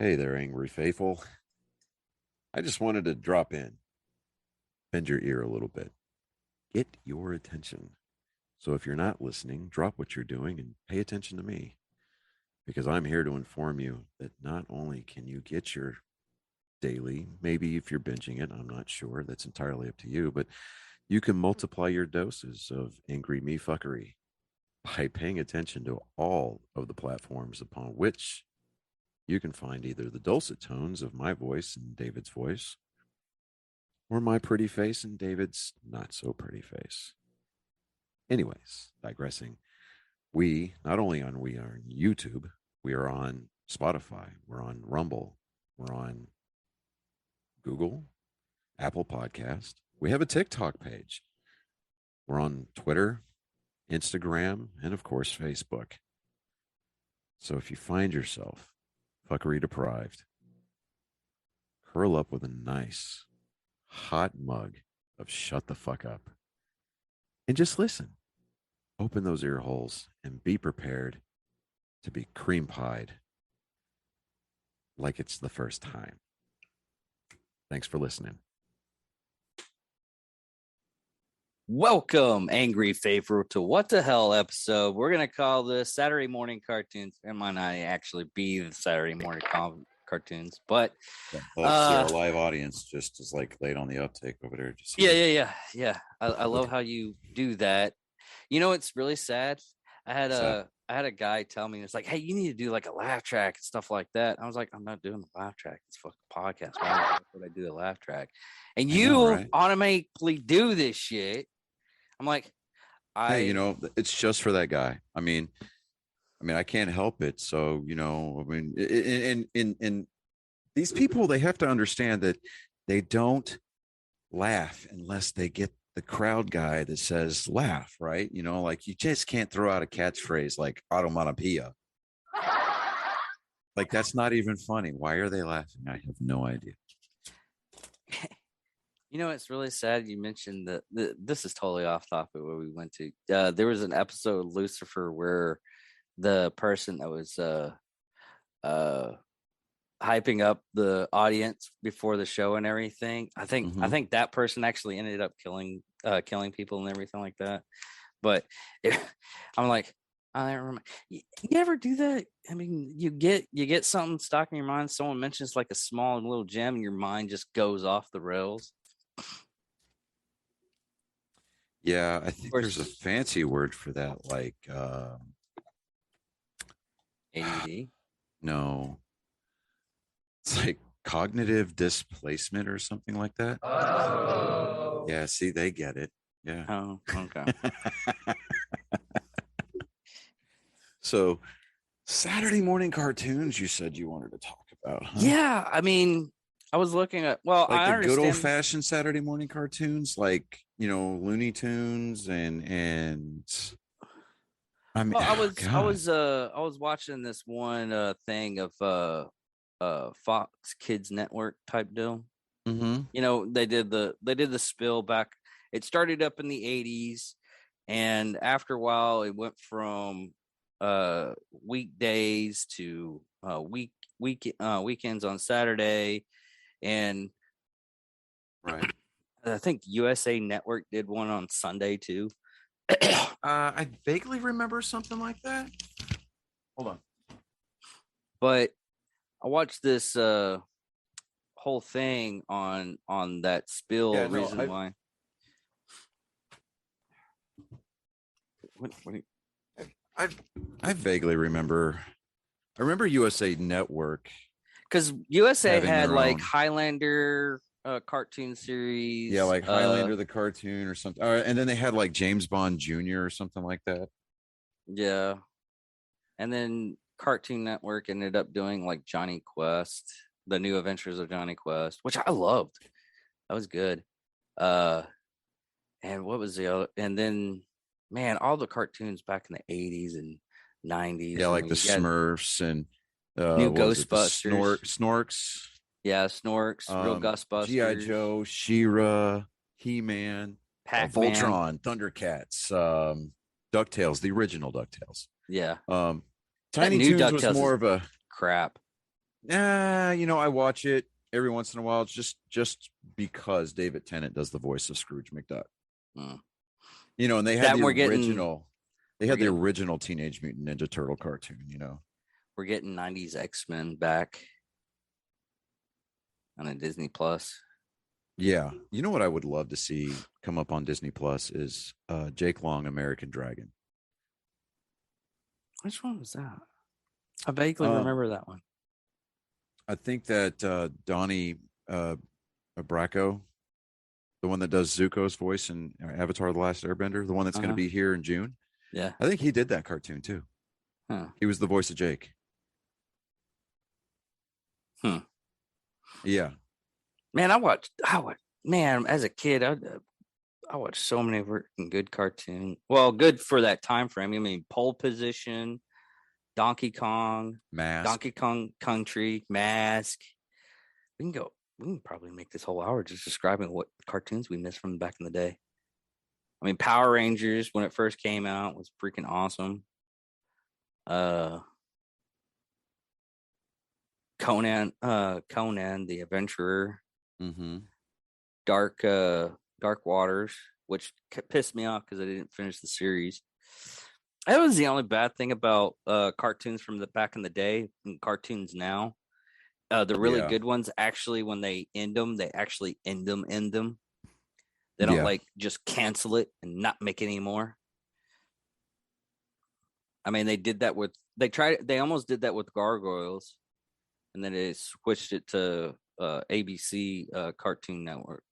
Hey there, Angry Faithful. I just wanted to drop in, bend your ear a little bit, get your attention. So if you're not listening, drop what you're doing and pay attention to me because I'm here to inform you that not only can you get your daily, maybe if you're binging it, I'm not sure, that's entirely up to you, but you can multiply your doses of angry me fuckery by paying attention to all of the platforms upon which you can find either the dulcet tones of my voice and David's voice, or my pretty face and David's not so pretty face. Anyways, digressing, we not only we are on YouTube, we are on Spotify, we're on Rumble, we're on Google, Apple Podcast. We have a TikTok page. We're on Twitter, Instagram, and of course, Facebook. So if you find yourself fuckery deprived, curl up with a nice hot mug of shut the fuck up and just listen. Open those ear holes and be prepared to be cream pied like it's the first time. Thanks for listening. Welcome, Angry Faithful, to What the Hell episode. We're going to call this Saturday Morning Cartoons. It might not actually be the Saturday Morning Cartoons, but our live audience just is like late on the uptake over there. Yeah. I love how you do that. You know, it's really sad. I had a guy tell me, it's like, hey, you need to do like a laugh track and stuff like that. I was like, I'm not doing the laugh track. It's a fucking podcast. Why would I do the laugh track? And you automatically do this shit. I'm like, hey, it's just for that guy. I mean, I can't help it. So, in these people, they have to understand that they don't laugh unless they get the crowd guy that says laugh, right? Like you just can't throw out a catchphrase like automatopoeia. Like that's not even funny. Why are they laughing? I have no idea. It's really sad you mentioned that this is totally off topic where we went to. There was an episode of Lucifer where the person that was hyping up the audience before the show and everything, I think that person actually ended up killing people and everything like that. But I'm like, I don't remember. You ever do that? I mean, you get something stuck in your mind. Someone mentions like a small little gem, and your mind just goes off the rails. Yeah, I think there's a fancy word for that, like ADD. No, it's like cognitive displacement or something like that. Oh, yeah. See, they get it. Yeah. Oh, okay. So, Saturday morning cartoons. You said you wanted to talk about. Huh? Yeah, I mean, I was looking at like the good old fashioned Saturday morning cartoons, like Looney Tunes and. I mean, I was watching this one thing of Fox Kids Network type deal. Mm-hmm. They did the spill back. It started up in the 80s, and after a while, it went from weekdays to weekends on Saturday, and right. I think USA Network did one on Sunday too. I vaguely remember something like that. Hold on. But I watched this whole thing on that spill why. I vaguely remember. I remember USA Network because USA had like Highlander cartoon series. Yeah, like Highlander the cartoon or something. And then they had like James Bond Jr. or something like that. Yeah. And then Cartoon Network ended up doing like Johnny Quest, the New Adventures of Johnny Quest, which I loved. That was good. And what was the other? And then, man, all the cartoons back in the 80s and 90s. Yeah, like the Smurfs and New Ghostbusters. Snorks. Yeah, Snorks, Real Ghostbusters, G.I. Joe, She-Ra, He-Man, Voltron, Thundercats, DuckTales, the original DuckTales. Yeah. Tiny Toons was more of a crap. I watch it every once in a while. It's just because David Tennant does the voice of Scrooge McDuck. Hmm. And they had That the we're getting original. They had the original Teenage Mutant Ninja Turtle cartoon. we're getting 90s X-Men back on a Disney Plus. Yeah. You know what I would love to see come up on Disney Plus is Jake Long, American Dragon. Which one was that? I vaguely remember that one. I think that Donnie Bracco, the one that does Zuko's voice in Avatar: The Last Airbender, the one that's going to be here in June. Yeah. I think he did that cartoon too. Huh. He was the voice of Jake. Yeah. Man, man, as a kid, I watched so many good cartoons. Well, good for that time frame. I mean, Pole Position, Donkey Kong, Mask. Donkey Kong Country, Mask. We can probably make this whole hour just describing what cartoons we missed from back in the day. I mean, Power Rangers, when it first came out, was freaking awesome. Conan the Adventurer. Mm-hmm. Dark Waters, which pissed me off because I didn't finish the series. That was the only bad thing about cartoons from the back in the day and cartoons now. The really good ones, actually, when they end them, they actually end them. They don't just cancel it and not make it anymore. I mean, they almost did that with Gargoyles, and then they switched it to ABC Cartoon Network.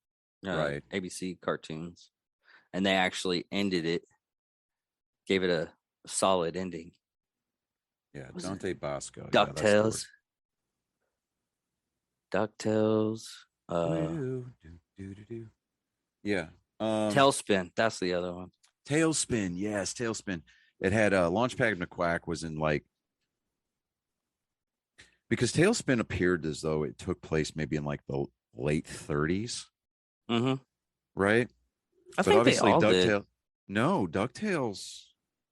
Right. ABC cartoons, and they actually ended it, gave it a solid ending. Yeah, Dante Bosco. DuckTales. Yeah. Tailspin. That's the other one. Tailspin. Yes, Tailspin. It had Launchpad McQuack was in because Tailspin appeared as though it took place maybe in the late 30s. Mm-hmm. Right? But think obviously they all did. No, DuckTales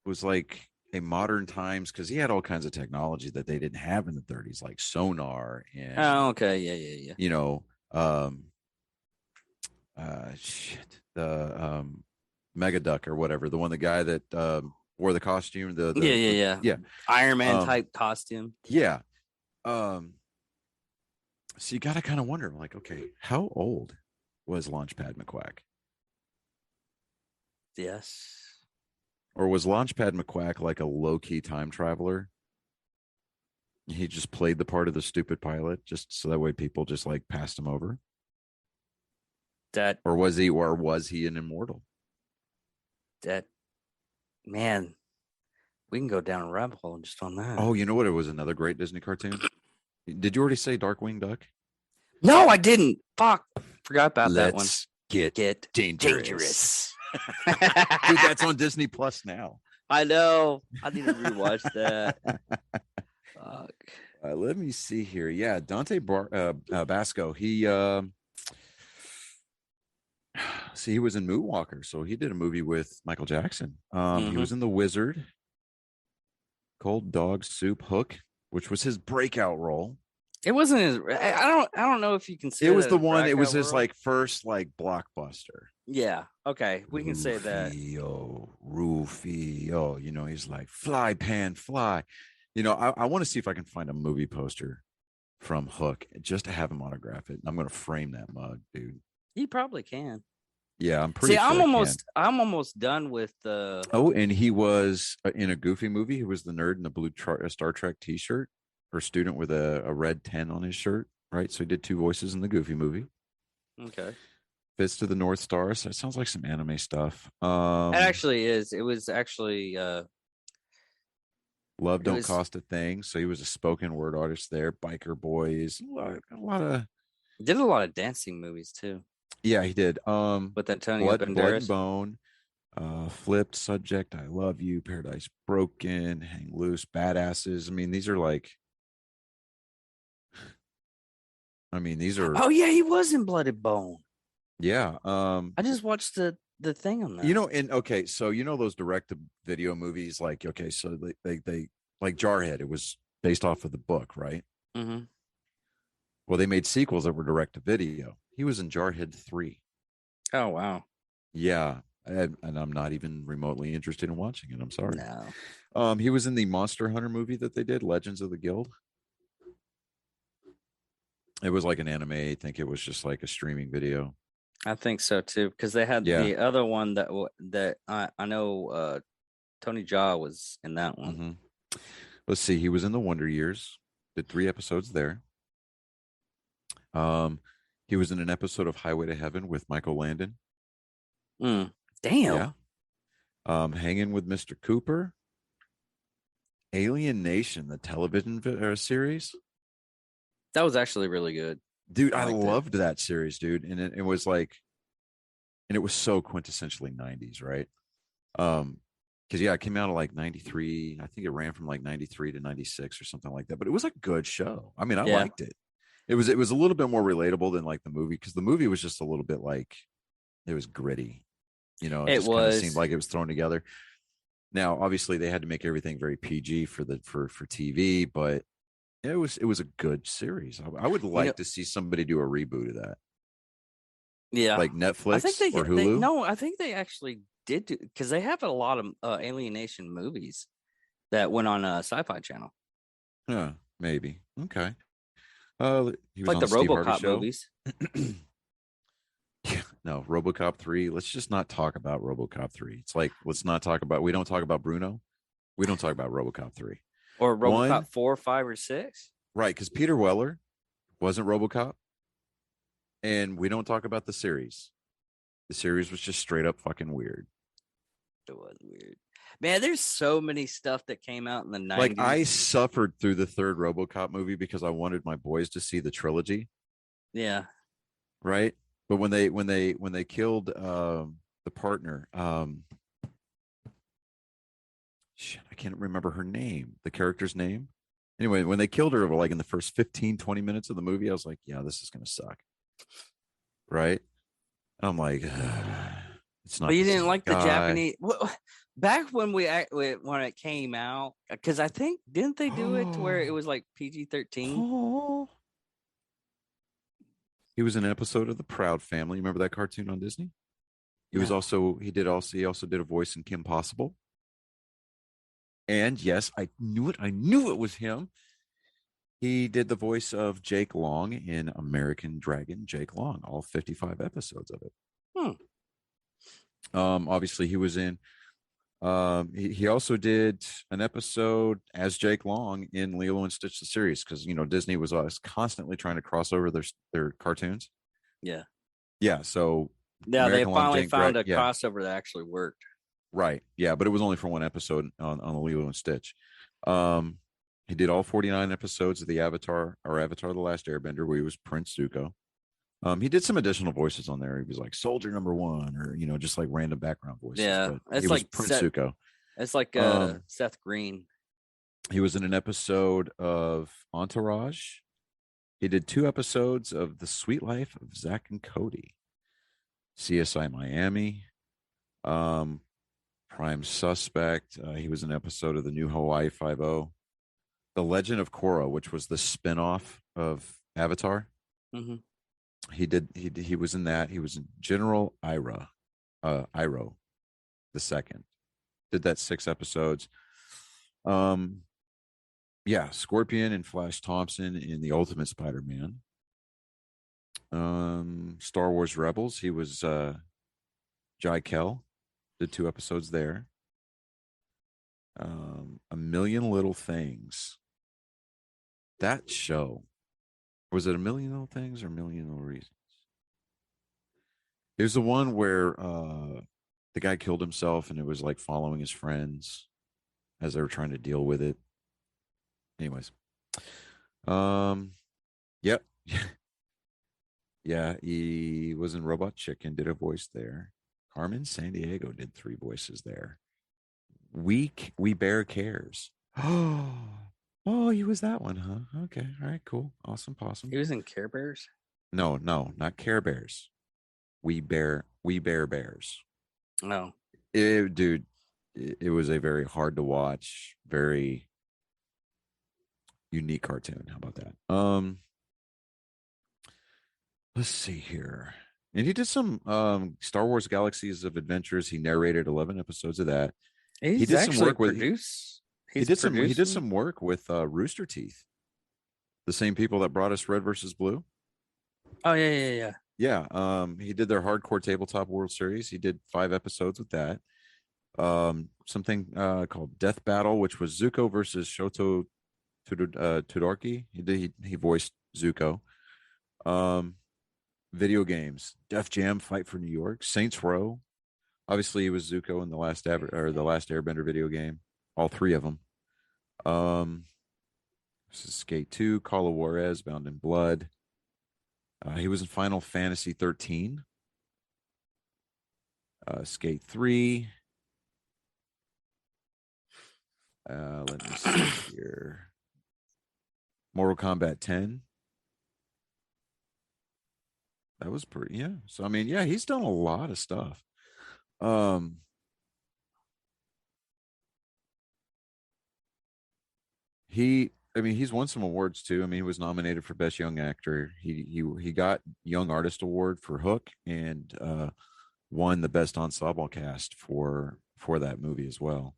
was like a modern times because he had all kinds of technology that they didn't have in the 30s, like sonar and okay. Yeah. The Mega Duck or whatever, the guy that wore the costume, yeah. Iron Man type costume. Yeah. So you gotta kind of wonder, like, okay, how old was Launchpad McQuack? Yes. Or was Launchpad McQuack like a low-key time traveler? He just played the part of the stupid pilot just so that way people just passed him over? Or was he an immortal? Man, we can go down a rabbit hole just on that. Oh, you know what? It was another great Disney cartoon. Did you already say Darkwing Duck? No, I didn't. Fuck. Forgot about that one. Let's get dangerous. Dude, that's on Disney Plus now. I know. I need to rewatch that. Fuck. Let me see here. Yeah, Dante Basco. He he was in Moonwalker, so he did a movie with Michael Jackson. He was in The Wizard, Cold Dog Soup, Hook, which was his breakout role. It wasn't his. I don't know if you can say it was the one. It was his first blockbuster. Yeah. Okay, we can say that. Rufio. He's like fly pan fly. I want to see if I can find a movie poster from Hook just to have him autograph it. I'm going to frame that mug, dude. You probably can. Yeah, I'm pretty sure. I'm almost done with the. Oh, and he was in a Goofy movie. He was the nerd in the blue Star Trek T-shirt, or student with a red 10 on his shirt. Right, so he did 2 voices in the Goofy movie. Okay. Fist of the North Star. So it sounds like some anime stuff. It actually is. It was actually. Love Don't Cost a Thing. So he was a spoken word artist there. Biker Boys. Did a lot of dancing movies too. Yeah, he did. With Antonio Banderas. Blood and Bone, Flipped, Subject, I Love You, Paradise Broken, Hang Loose, Badasses. I mean, these are these are. Oh yeah, he was in Blood and Bone. Yeah. I just watched the thing on that. So those direct-to-video movies, so they like Jarhead. It was based off of the book, right? Mm-hmm. Well, they made sequels that were direct to video. He was in Jarhead 3. Oh wow. Yeah. And I'm not even remotely interested in watching it. I'm sorry. No. He was in the Monster Hunter movie that they did, Legends of the Guild. It was like an anime. I think it was just like a streaming video. I think so too, because they had Yeah. the other one that I know Tony Jaa was in that one. Hmm. Let's see. He was in the Wonder Years. Did 3 episodes there. Um, he was in an episode of Highway to Heaven with Michael Landon. Damn. Yeah. Hanging with Mr. Cooper. Alien Nation, the television series. That was actually really good. Dude, I I liked it. loved that series, dude. And it was like, and it was so quintessentially 90s, right? Because yeah, it came out of like 93. I think it ran from like 93 to 96 or something like that. But it was a good show. I mean, I Yeah, liked it. It was a little bit more relatable than like the movie, because the movie was just a little bit like it was gritty. It it just kind of seemed was. like it was thrown together. Now, obviously, they had to make everything very PG for TV, but it was a good series. I would You know, like to see somebody do a reboot of that, yeah. like I think Netflix or they Hulu. no, I think they actually did do, because they have a lot of alienation movies that went on Sci-Fi Channel. Yeah, maybe. Okay. He It's was like on the the Steve Harvey RoboCop show. movies. Yeah, no, RoboCop 3. Let's just not talk about RoboCop 3. It's like let's not talk about. We don't talk about Bruno. We don't talk about RoboCop 3. Or RoboCop One, 4, 5, or 6. right? Because Peter Weller wasn't RoboCop, and we don't talk about the series. The series was just straight up fucking weird. It was weird. Man, there's so many stuff that came out in the Like I 90s. suffered through the third RoboCop movie because I wanted my boys to see the trilogy, Yeah. right? But when they killed the partner, shit, I can't remember her name, the character's name. Anyway, when they killed her, like in the first 15, 20 minutes of the movie, I was like, yeah, this is gonna suck. Right? And I'm like, it's But not you the didn't same like the guy. Japanese back when when it came out, because I think didn't they do it to where it was like PG-13? Oh, he was in an episode of The Proud Family. Remember that cartoon on Disney? No. He also did a voice in Kim Possible. And yes, I knew it. I knew it was him. He did the voice of Jake Long in American Dragon. Jake Long, all 55 episodes of it. Hmm. Obviously, he was in. He also did an episode as Jake Long in Lilo and Stitch the series, because Disney was constantly trying to cross over their cartoons. Yeah. Yeah, so Yeah, they American Long finally Jake found Drag. a Yeah, crossover that actually worked. right. Yeah, but it was only for one episode on the Lilo and Stitch. Um, he did all 49 episodes of the Avatar: The Last Airbender, where he was Prince Zuko. He did some additional voices on there. He was like Soldier Number One, or just like random background voices. Yeah. But he was Prince Zuko. It's like Um, Seth Green. he was in an episode of Entourage. He did 2 episodes of The Sweet Life of Zach and Cody, CSI Miami, um, Prime Suspect. He was in an episode of the new Hawaii Five O, The Legend of Korra, which was the spinoff of Avatar. Hmm. He was in that. He was in General Iroh the second. Did that 6 episodes. Um, yeah, Scorpion and Flash Thompson in the Ultimate Spider-Man. Star Wars Rebels. He was Jai Kell. Did 2 episodes there. A Million Little Things. That show, was it A Million Little Things or A Million Little Reasons? There's the one where the guy killed himself, and it was like following his friends as they were trying to deal with it. Anyways, yep. Yeah, he was in Robot Chicken, did a voice there. Carmen Sandiego did 3 voices there. We Bear Cares. Oh, he was that one, huh? Okay, all right, cool, awesome, He possum. was in Care Bears. No, no, not Care Bears. We Bear Bears. No. Dude, it was a very hard to watch, very unique cartoon. How about that? Let's see here. And he did some Star Wars Galaxies of Adventures. He narrated 11 episodes of that. He He's did some actually work with produced. he He's did producing. some work with Rooster Teeth, the same people that brought us Red versus Blue. Oh yeah. Yeah, he did their Hardcore Tabletop World Series. He did 5 episodes with that. Something called Death Battle, which was Zuko versus Shoto Todoroki. He voiced Zuko. Um, Video games, Def Jam, Fight for New York, Saints Row. Obviously, he was Zuko in the last Airbender video game. All 3 of them. Um, this is Skate 2, Call of Juarez, Bound in Blood. He was in Final Fantasy 13. Skate 3. Let me see here. Mortal Kombat 10. That was pretty, yeah. So I mean, yeah, he's done a lot of stuff. Um, he's won some awards too. I mean, he was nominated for Best Young Actor. He got Young Artist Award for Hook, and won the Best Ensemble Cast for that movie as well.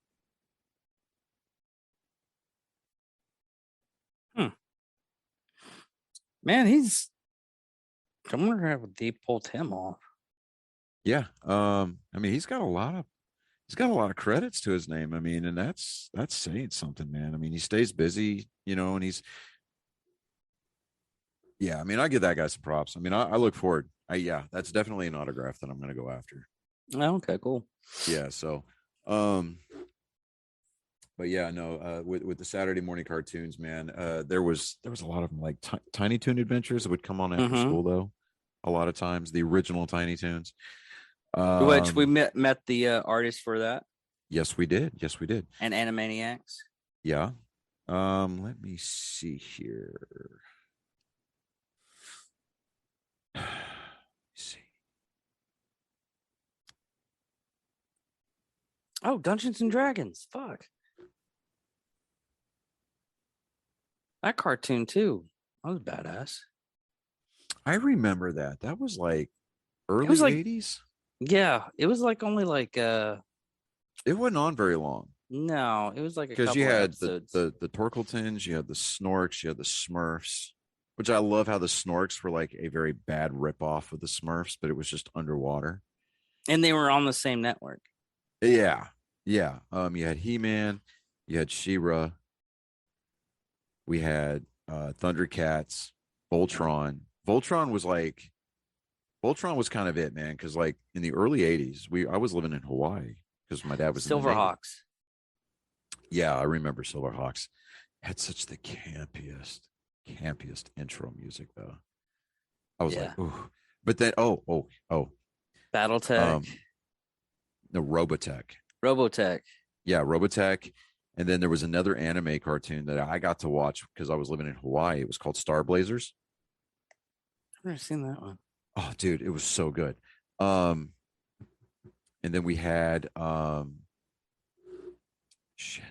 Man, I wonder how they pulled him off. Yeah. I mean, he's got a lot of credits to his name. I mean, and that's saying something, man. I mean, he stays busy, and yeah, I mean, I give that guy some props. I mean, I look forward. Yeah, that's definitely an autograph that I'm going to go after. Oh, okay, cool. Yeah. So, um, but yeah, no, with the Saturday morning cartoons, man, there was a lot of them, like Tiny Toon Adventures that would come on after school, though. A lot of times, the original Tiny Toons. Which we met the artist for that. Yes, we did. Yes, we did. And Animaniacs. Yeah. Let me see here. See. Oh, Dungeons and Dragons. Fuck. That cartoon too. That was badass. I remember that. That was like early like 80s. Yeah, it was like only like It wasn't on very long. No, it was like a Because couple you had episodes. the Torkeltons, you had the Snorks, you had the Smurfs, which I love how the Snorks were like a very bad ripoff of the Smurfs, but it was just underwater. And they were on the same network. Yeah. Yeah. You had He-Man, you had She-Ra, we had Thundercats, Voltron. Voltron was kind of it, man, because like in the early 80s, I was living in Hawaii because my dad was in the Navy. Silverhawks. Yeah, I remember Silverhawks. Had such the campiest intro music though. I was like, ooh. But then Battletech. No, Robotech. Yeah, Robotech. And then there was another anime cartoon that I got to watch because I was living in Hawaii. It was called Star Blazers. I've never seen that one. Oh, dude, it was so good. And then we had shit.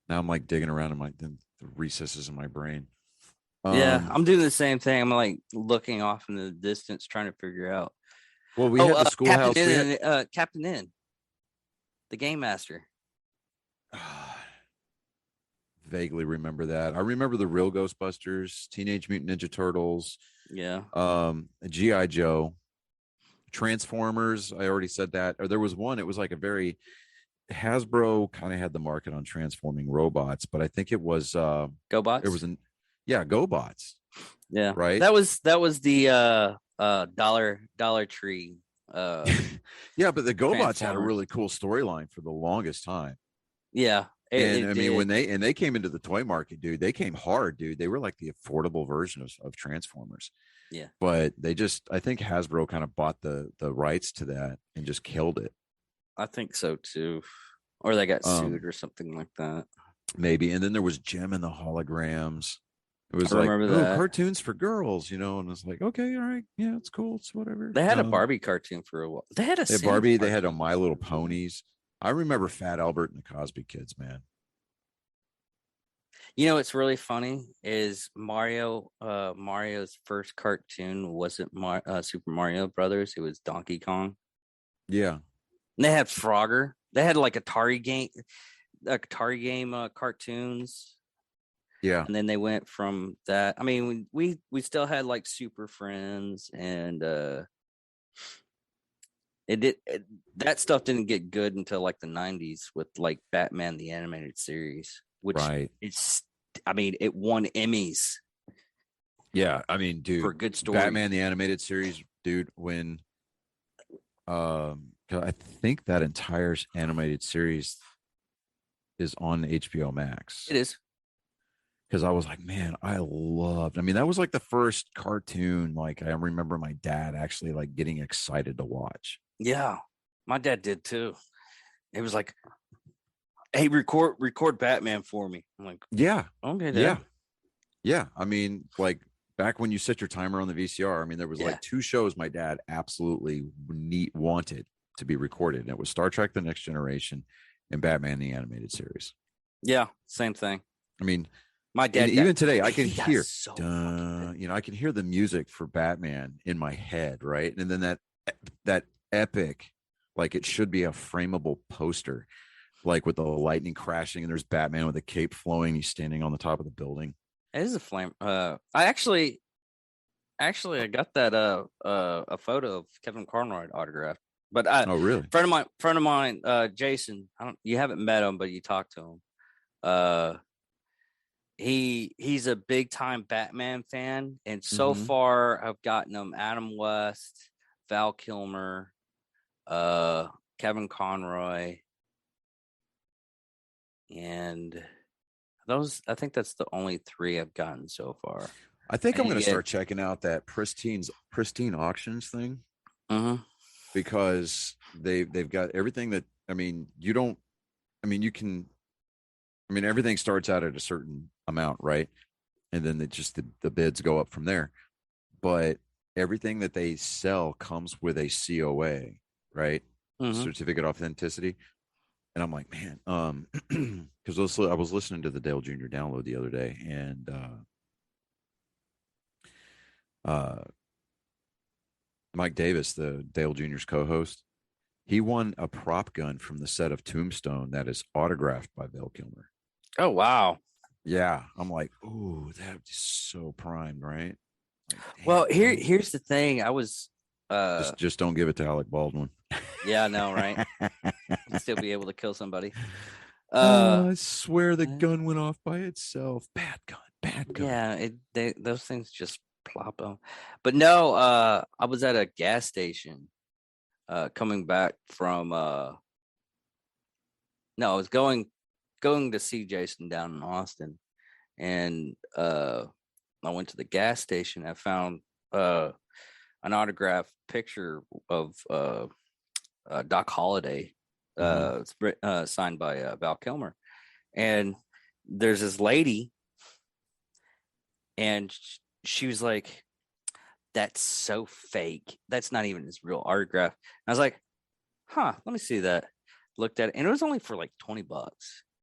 Now I'm like digging around in the recesses of my brain. Yeah, I'm doing the same thing. I'm like looking off in the distance, trying to figure out. Well, we had the schoolhouse. Captain N, the Game Master. Vaguely remember that. I remember the real Ghostbusters, Teenage Mutant Ninja Turtles. Yeah. G.I. Joe, Transformers. I already said that. Or there was one. It was like a very Hasbro kind of had the market on transforming robots, but I think it was GoBots. It was GoBots. Yeah. Right. That was the Dollar Tree. Yeah, but the GoBots had a really cool storyline for the longest time. Yeah. I mean, when they came into the toy market, dude, they came hard, dude. They were like the affordable version of Transformers. Yeah. But I think Hasbro kind of bought the rights to that and just killed it. I think so too. Or they got sued or something like that. Maybe. And then there was Jem and the Holograms. It was cartoons for girls, and it's like, okay, all right, yeah, it's cool, it's whatever. They had a Barbie cartoon for a while. They had a Barbie. They had a My Little Ponies. I remember Fat Albert and the Cosby Kids, man. You know what's really funny is Mario's first cartoon wasn't Super Mario Brothers. It was Donkey Kong. Yeah. And they had Frogger. They had like Atari game cartoons. Yeah. And then they went from that. I mean, we still had like Super Friends, and that stuff didn't get good until like the 90s with like Batman the Animated Series, which Right. I mean, it won Emmys Yeah. I mean, for dude, good stories. Batman the Animated Series, dude, when 'cause I think that entire animated series is on HBO Max. It is. Because I was like, man, I mean, that was like the first cartoon, like I remember my dad actually like getting excited to watch. Yeah, my dad did too. It was like, hey, record Batman for me. I'm like, Yeah. okay, Dad. Yeah. Yeah. I mean, like back when you set your timer on the VCR, I mean, there was Yeah. like two shows my dad absolutely wanted to be recorded. And it was Star Trek The Next Generation and Batman the Animated Series. Yeah, same thing. I mean, My dad even today, I can he got hear, so fucking good. you know, I can hear the music for Batman in my head, right? And then that epic, like it should be a frameable poster, like with the lightning crashing, and there's Batman with a cape flowing. He's standing on the top of the building. It is a flame. I actually I got that a photo of Kevin Conroy autographed. But Oh, really? friend of mine, Jason. You haven't met him, but you talked to him. He's a big time Batman fan, and so far I've gotten him Adam West, Val Kilmer, Kevin Conroy, and those. I think that's the only three I've gotten so far. I think I'm going to start checking out that pristine auctions thing, because they've got everything that, I mean, you don't, I mean, you can, I mean, everything starts out at a certain amount, right? And then the bids go up from there. But everything that they sell comes with a COA, right? Certificate of authenticity. And I'm like, man, because I was listening to the Dale Jr. download the other day, and Mike Davis, the Dale Jr.'s co-host, he won a prop gun from the set of Tombstone that is autographed by Val Kilmer. Oh, wow. Yeah. I'm like, ooh, that is so primed, right? Like, well, here's the thing. I was just don't give it to Alec Baldwin. Yeah, I know, right? Still be able to kill somebody. I swear the gun went off by itself. Bad gun. Yeah, those things just plop on. But no, I was at a gas station coming back from I was going to see Jason down in Austin, and I went to the gas station. I found an autographed picture of Doc Holliday, signed by Val Kilmer, and there's this lady, and she was like, "That's so fake. That's not even his real autograph." And I was like, "Huh? Let me see that." Looked at it, and it was only for like $20.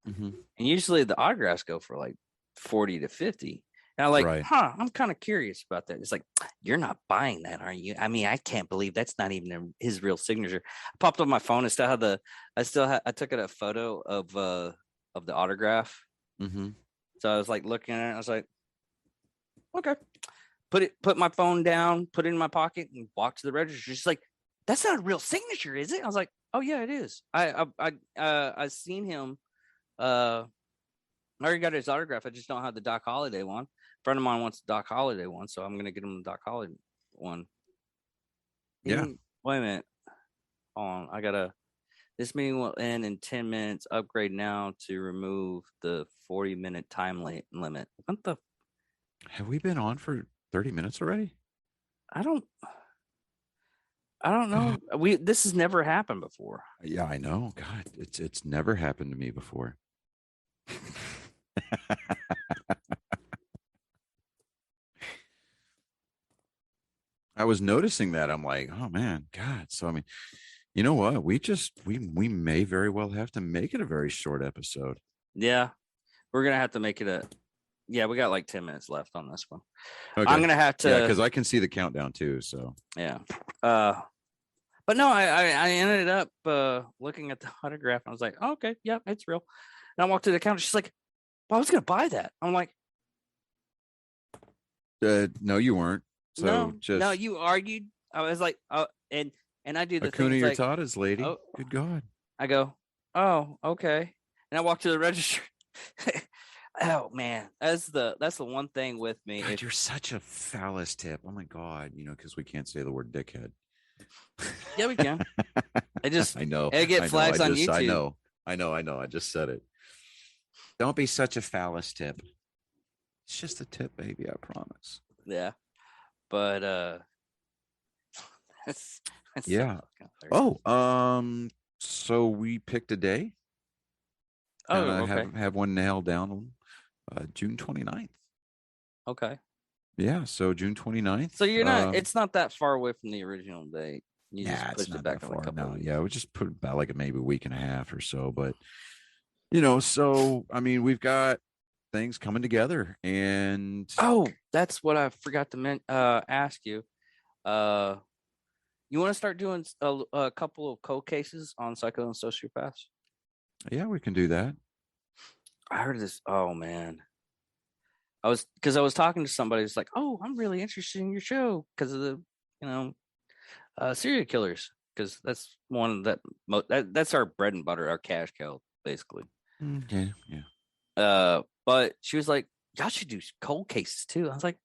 And usually the autographs go for like 40 to 50. And I'm like, I'm kind of curious about that. It's like, you're not buying that, are you? I mean, I can't believe that's not even his real signature. I popped up my phone and still had I took a photo of the autograph. So I was like looking at it. I was like, okay, put my phone down, put it in my pocket, and walked to the register. She's like, that's not a real signature, is it? I was like, oh yeah, it is. I seen him. I already got his autograph. I just don't have the Doc Holliday one. A friend of mine wants the Doc Holliday one, so I'm gonna get him the Doc Holliday one. Yeah. Wait a minute. Hold on. This meeting will end in 10 minutes. Upgrade now to remove the 40-minute time limit. What the? Have we been on for 30 minutes already? I don't know. This has never happened before. Yeah, I know. God, it's never happened to me before. I was noticing that. I'm like, oh man, God. So I mean, you know what? We may very well have to make it a very short episode. Yeah, we're gonna have to make it a. Yeah, we got like 10 minutes left on this one. Okay. I'm gonna have to. Yeah, because I can see the countdown too. So yeah. But no, I ended up looking at the autograph. And I was like, oh, okay, yeah, it's real. And I walked to the counter. She's like, well, I was gonna buy that. I'm like, no, you weren't. So no, just no, you argued. I was like, and I do the thing. Akuna It's like, Yurtadas, lady. oh, Good God. I go, oh, okay. And I walk to the register. Oh man, that's the one thing with me. God, you're such a phallus tip. Oh my God, because we can't say the word dickhead. Yeah, we can. I know. I get flags on YouTube. I know. I just said it. Don't be such a phallus tip. It's just a tip, baby. I promise. Yeah, but that's yeah. So we picked a day. Oh, and okay. Have one nailed down. June 29th. Okay. Yeah, so June 29th. So you're not. It's not that far away from the original date. You just pushed it back a couple. No, yeah, we just put about like maybe a week and a half or so. But so I mean, we've got things coming together, and that's what I forgot to ask you. You want to start doing a couple of cold cases on Psycho and Sociopaths? Yeah, we can do that. I heard this. Oh man, I was talking to somebody. It's like, oh, I'm really interested in your show because of the serial killers, because that's one that's our bread and butter, our cash cow, basically. Okay, yeah. But she was like, y'all should do cold cases too. I was like,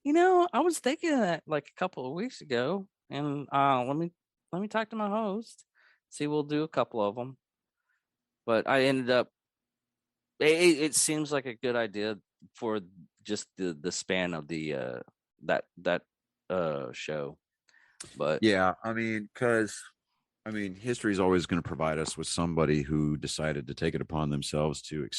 I was thinking of that like a couple of weeks ago, and let me talk to my host, see, we'll do a couple of them. But I ended up. It seems like a good idea for just the span of the that show. But yeah, I mean, history is always going to provide us with somebody who decided to take it upon themselves to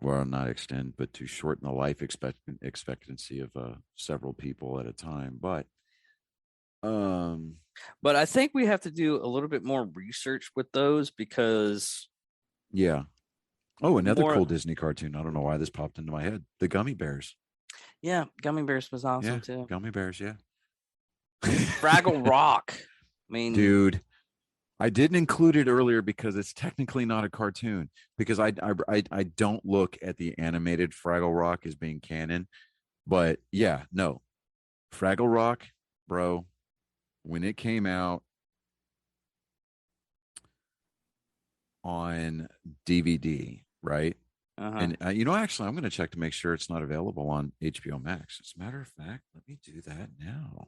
not extend, but to shorten the life expectancy of several people at a time. But I think we have to do a little bit more research with those, because yeah. Oh, another cool Disney cartoon. I don't know why this popped into my head. The Gummy Bears. Yeah, Gummy Bears was awesome too. Gummy Bears, yeah. Fraggle Rock. I mean, dude, I didn't include it earlier because it's technically not a cartoon, because I don't look at the animated Fraggle Rock as being canon. But yeah, no. Fraggle Rock, bro, when it came out on DVD, right? And actually, I'm going to check to make sure it's not available on HBO Max. As a matter of fact, let me do that now.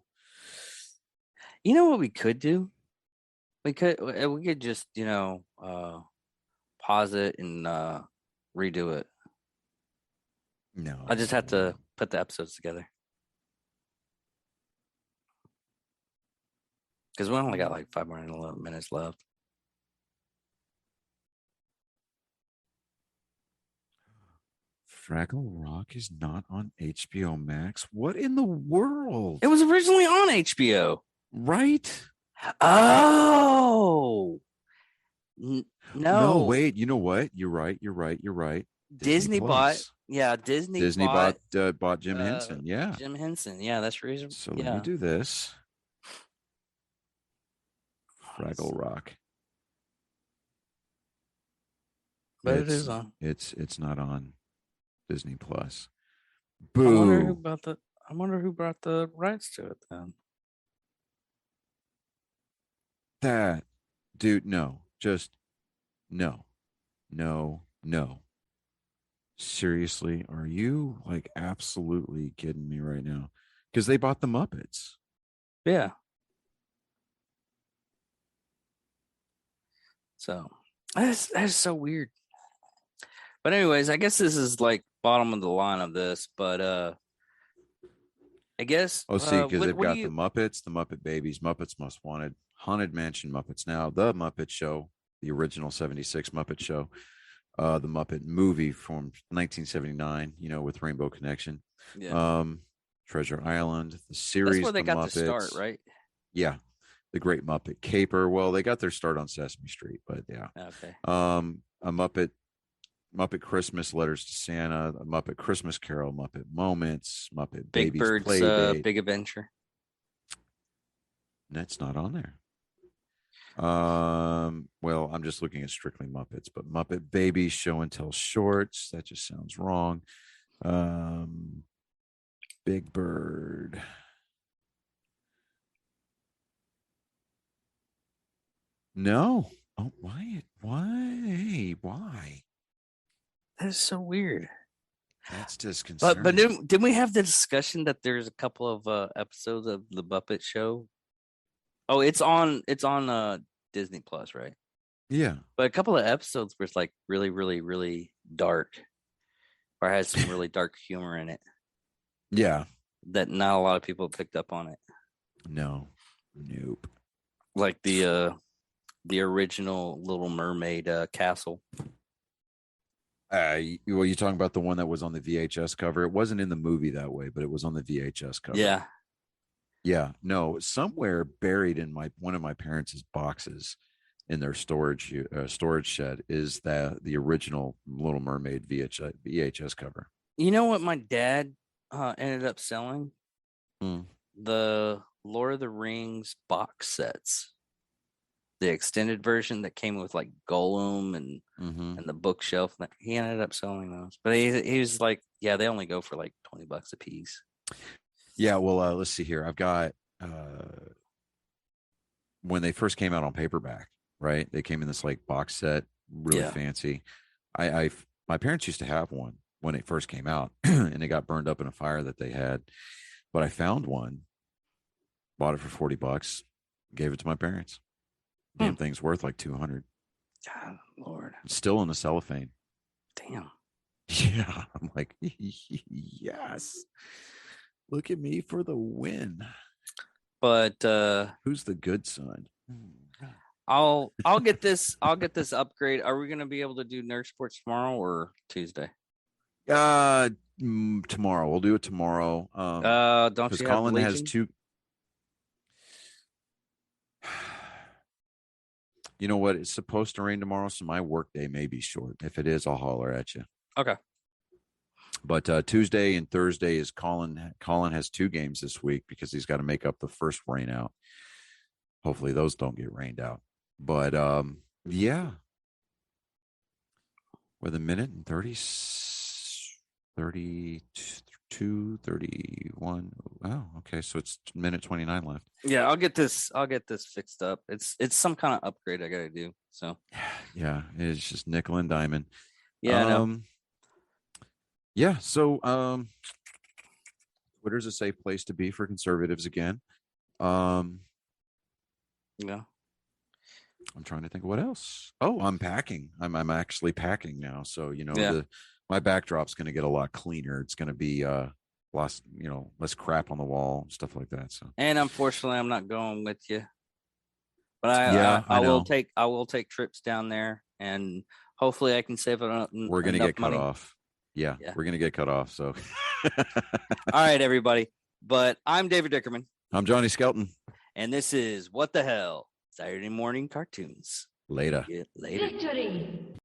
You know what we could do? We could just pause it and redo it. No, I just have to put the episodes together, because we only got like 5 more minutes left. Fraggle Rock is not on HBO Max. What in the world? It was originally on HBO, right? Oh, no, wait. You know what? You're right. Disney bought. Yeah, Disney bought Jim Henson. Yeah, Jim Henson. Yeah, that's the reason. So let me do this. Fraggle Rock. But it is on. It's not on Disney Plus. Boo. I wonder who brought the rights to it then. That dude, no. Just no. Seriously, are you like absolutely kidding me right now? Because they bought the Muppets. Yeah. So that's so weird. But anyways, I guess this is like bottom of the line of this, but I guess because they've got the Muppets, the Muppet Babies, Muppets Most Wanted, Haunted Mansion Muppets Now, The Muppet Show, the original 76 Muppet Show, the Muppet Movie from 1979, with Rainbow Connection, Treasure Island, the series. That's where they got the start, right? Yeah, the Great Muppet Caper. Well, they got their start on Sesame Street, but yeah. Okay. A Muppet Muppet Christmas, Letters to Santa, Muppet Christmas Carol, Muppet Moments, Muppet Big Baby's Bird's Play Date. Big Adventure. That's not on there. Well, I'm just looking at strictly Muppets, but Muppet Babies Show and Tell Shorts. That just sounds wrong. Big Bird. No. Oh, why? Why? That's so weird. That's disconcerting. But didn't we have the discussion that there's a couple of episodes of the Muppet Show? Oh, it's on Disney Plus, right? Yeah. But a couple of episodes were like really, really, really dark, or has some really dark humor in it. Yeah. That not a lot of people picked up on it. No. Nope. Like the original Little Mermaid castle. Well, you're talking about the one that was on the VHS cover. It wasn't in the movie that way, but it was on the VHS cover. Yeah. Yeah. No, somewhere buried in one of my parents' boxes in their storage shed is the original Little Mermaid VHS cover. You know what my dad ended up selling? The Lord of the Rings box sets. The extended version that came with like Gollum and the bookshelf. He ended up selling those, but he was like, yeah, they only go for like $20 a piece. Yeah, well, let's see here. I've got when they first came out on paperback, right? They came in this like box set, really fancy. My parents used to have one when it first came out, and it got burned up in a fire that they had. But I found one, bought it for $40, gave it to my parents. Damn thing's worth like $200. God, Lord. It's still in the cellophane. Damn. Yeah. I'm like, yes. Look at me for the win. But who's the good son? I'll get this upgrade. Are we gonna be able to do Nerd Sports tomorrow or Tuesday? Tomorrow. We'll do it tomorrow. Don't you have Colin bleaching? has two. You know what? It's supposed to rain tomorrow, so my work day may be short. If it is, I'll holler at you. Okay. But Tuesday and Thursday is Colin. Colin has 2 games this week because he's got to make up the first rain out. Hopefully those don't get rained out. But yeah. With a minute and 32, 31. Oh, okay. So it's minute 29 left. Yeah, I'll get this fixed up. It's some kind of upgrade I gotta do. So yeah, it's just nickel and diamond. Yeah, I know. Yeah, so Twitter's a safe place to be for conservatives again. Yeah. I'm trying to think of what else. Oh, I'm packing. I'm actually packing now. So, my backdrop's going to get a lot cleaner. It's going to be less crap on the wall, stuff like that. So, and unfortunately, I'm not going with you. But I will take trips down there, and hopefully, I can save it. We're going to get cut off. Yeah, we're going to get cut off. So, all right, everybody. But I'm David Dickerman. I'm Johnny Skelton. And this is What the Hell? Saturday Morning Cartoons. Later. Later. Victory!